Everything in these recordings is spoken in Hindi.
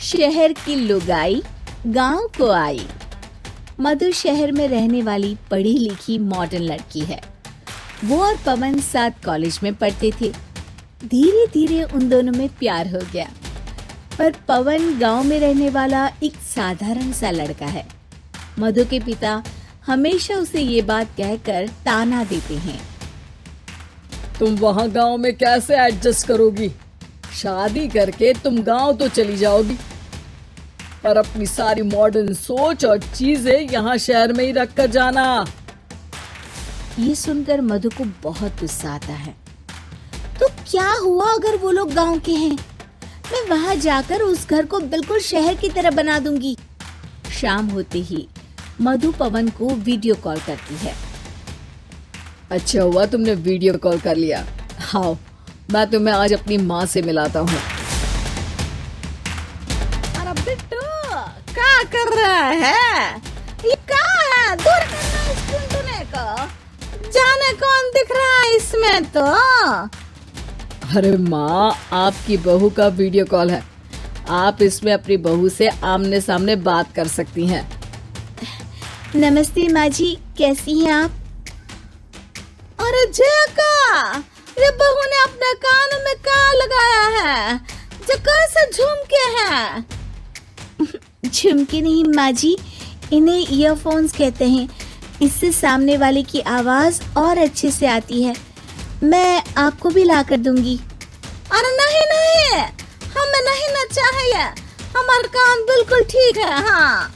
शहर की लुगाई गांव को आई। मधु शहर में रहने वाली पढ़ी लिखी मॉडर्न लड़की है। वो और पवन साथ कॉलेज में पढ़ते थे। धीरे धीरे उन दोनों में प्यार हो गया। पर पवन गांव में रहने वाला एक साधारण सा लड़का है। मधु के पिता हमेशा उसे ये बात कहकर ताना देते हैं, तुम वहाँ गांव में कैसे एडजस्ट करोगी? शादी करके तुम गांव तो चली जाओगी, पर अपनी सारी मॉडर्न सोच और चीजें यहाँ शहर में ही रख कर जाना। ये सुनकर मधु को बहुत गुस्सा आता है। तो क्या हुआ अगर वो लोग गांव के हैं? मैं वहां जाकर उस घर को बिल्कुल शहर की तरह बना दूंगी। शाम होते ही मधु पवन को वीडियो कॉल करती है। अच्छा हुआ तुमने वीडियो कॉल कर लिया। आओ, मैं तुम्हें आज अपनी माँ से मिलाता हूँ। अरे बिट्टू, क्या कर रहा है? ये क्या है? दूर करना इस टुनटुने को। जाने कौन दिख रहा है इसमें तो? अरे माँ, आपकी बहू का वीडियो कॉल है। आप इसमें अपनी बहू से आमने सामने बात कर सकती हैं। नमस्ते माँ जी, कैसी हैं आप? अरे जयका, ये बहू ने अपने कान में क्या लगाया है? जो कैसे झुमके हैं? झुमके नहीं माँ जी, इन्हें ईयरफोन्स कहते हैं। इससे सामने वाले की आवाज और अच्छे से आती है। मैं आपको भी ला कर दूंगी। अरे नहीं नहीं, हमें नहीं ना चाहिए। हमारे कान बिल्कुल ठीक है। हाँ।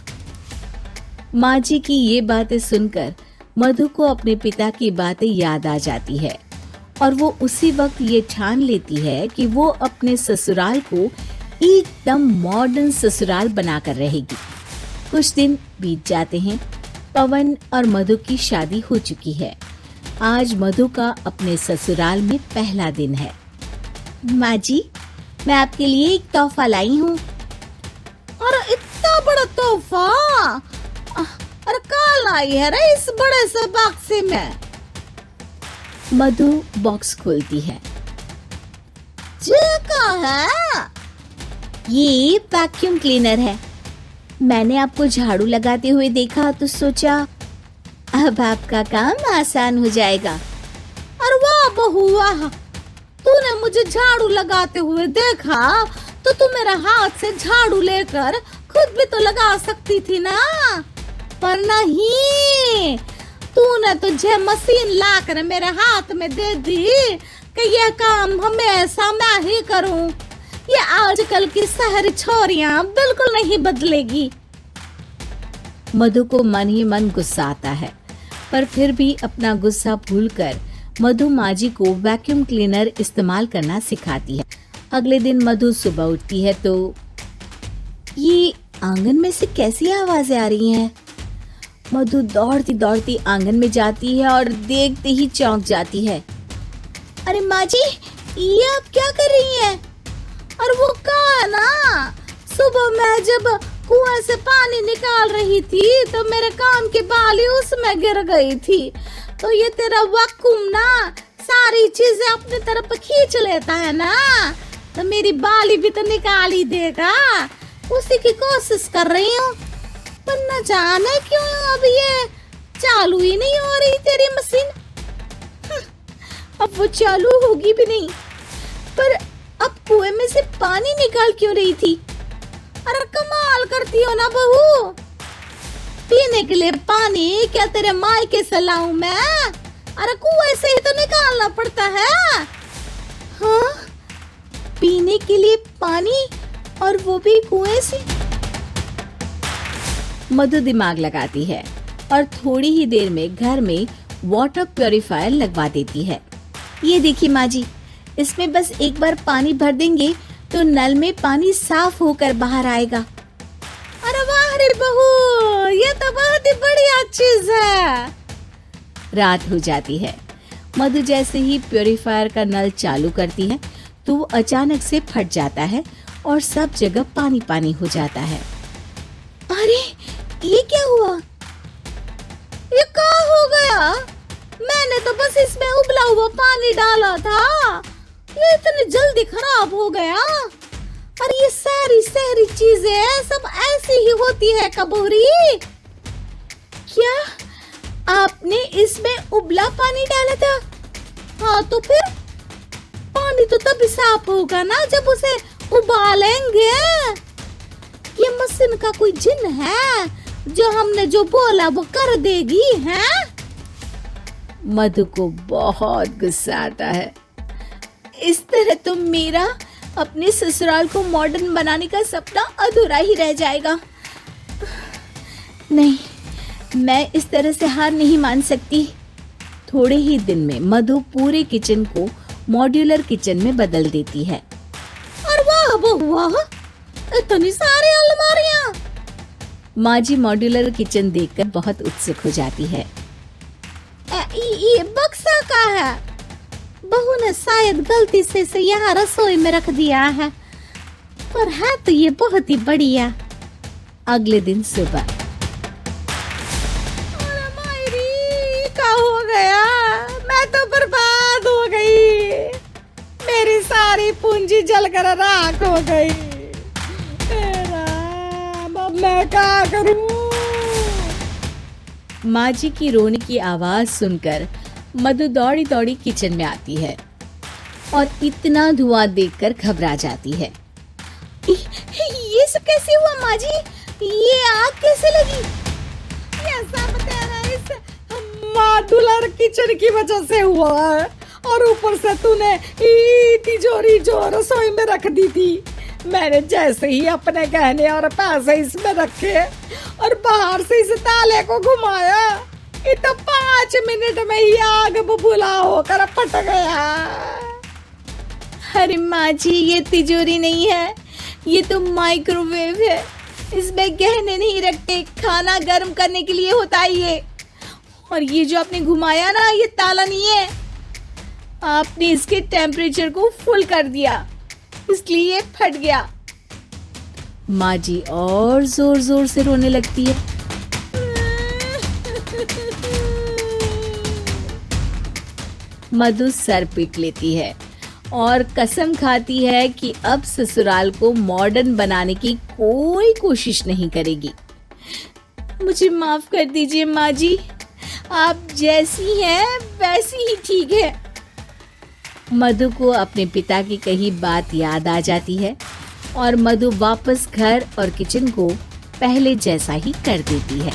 माँ जी की ये बातें सुनकर मधु को अपने पिता की बातें याद आ जाती है और वो उसी वक्त ये ठान लेती है कि वो अपने ससुराल को एकदम मॉडर्न ससुराल बनाकर रहेगी। कुछ दिन बीत जाते हैं। पवन और मधु की शादी हो चुकी है। आज मधु का अपने ससुराल में पहला दिन है। माँ जी, मैं आपके लिए एक तोहफा लाई हूँ। अरे इतना बड़ा तोहफा! अरे क्या लाई है रे इस बड़े से बक्से में? मधु बॉक्स खोलती है। ये क्या है? ये वैक्यूम क्लीनर है। मैंने आपको झाड़ू लगाते हुए देखा तो सोचा अब आपका काम आसान हो जाएगा। अरे वाह बहू वाह! तूने मुझे झाड़ू लगाते हुए देखा तो तू मेरे हाथ से झाड़ू लेकर खुद भी तो लगा सकती थी ना। पर नहीं, तूने तुझे मशीन लाकर मेरे हाथ में दे दी कि यह काम हमेशा मैं ही करूं। ये आजकल की शहरी छोरियां बिल्कुल नहीं बदलेगी। मधु को मन ही मन गुस्सा आता है, पर फिर भी अपना गुस्सा भूलकर मधु माँ जी को वैक्यूम क्लीनर इस्तेमाल करना सिखाती है। अगले दिन मधु सुबह उठती है तो ये आंगन में से कैसी आवाजें आ रही हैं? मधु दौड़ती दौड़ती आंगन में जाती है और देखते ही चौंक जाती है। अरे माँ जी, ये आप क्या कर रही हैं? और वो कहा है ना, सुबह मैं जब कुआं से पानी निकाल रही थी तो मेरे कान की बाली उसमें गिर गई थी। तो ये तेरा वैक्यूम ना सारी चीजें अपनी तरफ खींच लेता है ना, तो मेरी बाली भी तो निकाल ही देगा। उसी की कोशिश कर रही हूँ, पर न जाने क्यों अब ये चालू ही नहीं हो रही तेरी मशीन। अब वो चालू होगी भी नहीं। पर अब कुएं में से पानी निकाल क्यों रही थी? अरे कमाल करती हो ना बहू। पीने के लिए पानी क्या तेरे मायके से लाऊं मैं? अरे कुएं से ही तो निकालना पड़ता है। हाँ, पीने के लिए पानी, और वो भी कुएं से। मधु दिमाग लगाती है और थोड़ी ही देर में घर में वाटर प्यूरिफायर लगवा देती है। ये देखिए माँ जी, इसमें बस एक बार पानी भर देंगे तो नल में पानी साफ होकर बाहर आएगा। अरे वाह रे बहू, ये तो बहुत ही बढ़िया चीज है। रात हो जाती है। मधु जैसे ही प्यूरिफायर का नल चालू करती है तो वो अचानक से फट जाता है और सब जगह पानी पानी हो जाता है। अरे ये क्या हुआ? ये क्या हो गया? मैंने तो बस इसमें उबला हुआ पानी डाला था, ये इतनी जल्दी खराब हो गया। और ये सारी ये शहरी चीजें सब ऐसी ही होती है कबूरी। क्या आपने इसमें उबला पानी डाला था? हाँ तो फिर पानी तो तभी साफ होगा ना जब उसे उबालेंगे। ये मशीन का कोई जिन है जो हमने जो बोला वो कर देगी है? मधु को बहुत गुस्सा आता है। इस तरह तो मेरा अपने ससुराल को मॉडर्न बनाने का सपना अधूरा ही रह जाएगा। नहीं, मैं इस तरह से हार नहीं मान सकती। थोड़े ही दिन में मधु पूरे किचन को मॉड्यूलर किचन में बदल देती है। और वाह वाह, इतनी सारी अलमारियां। माँ जी मॉड्यूलर किचन देखकर बहुत उत्सुक हो जाती है। ये बक्सा का है? बहू ने शायद गलती से इसे यहाँ रसोई में रख दिया है, पर है तो ये बहुत ही बढ़िया। अगले दिन सुबह क्या हो गया? मैं तो बर्बाद हो गई, मेरी सारी पूंजी जलकर राख हो गई। अब मैं क्या करूं? माँ जी की रोने की आवाज सुनकर मधु दौड़ी दौड़ी किचन में आती है और इतना धुआं देखकर घबरा जाती है। ये सब कैसे हुआ माँ जी? ये आग कैसे लगी? ये सब तेरा इस मॉड्यूलर किचन की वजह से हुआ है, और ऊपर से तूने तिजोरी जो रसोई में रख दी थी, मैंने जैसे ही अपने गहने और पैसे इसमें रखे और बाहर से इस ताले को घुमाया, ये तो 5 मिनट में ही आग बबूला होकर फट गया। अरे माँ जी, ये तिजोरी नहीं है, ये तो माइक्रोवेव है। इसमें गहने नहीं रखते, खाना गर्म करने के लिए होता है ये। और ये जो आपने घुमाया ना, ये ताला नहीं है, आपने इसके टेम्परेचर को फुल कर दिया, इसलिए ये फट गया। माँ जी और जोर जोर से रोने लगती है। मधु सर पीट लेती है और कसम खाती है कि अब ससुराल को मॉडर्न बनाने की कोई कोशिश नहीं करेगी। मुझे माफ कर दीजिए माँ जी, आप जैसी हैं वैसी ही ठीक है। मधु को अपने पिता की कही बात याद आ जाती है और मधु वापस घर और किचन को पहले जैसा ही कर देती है।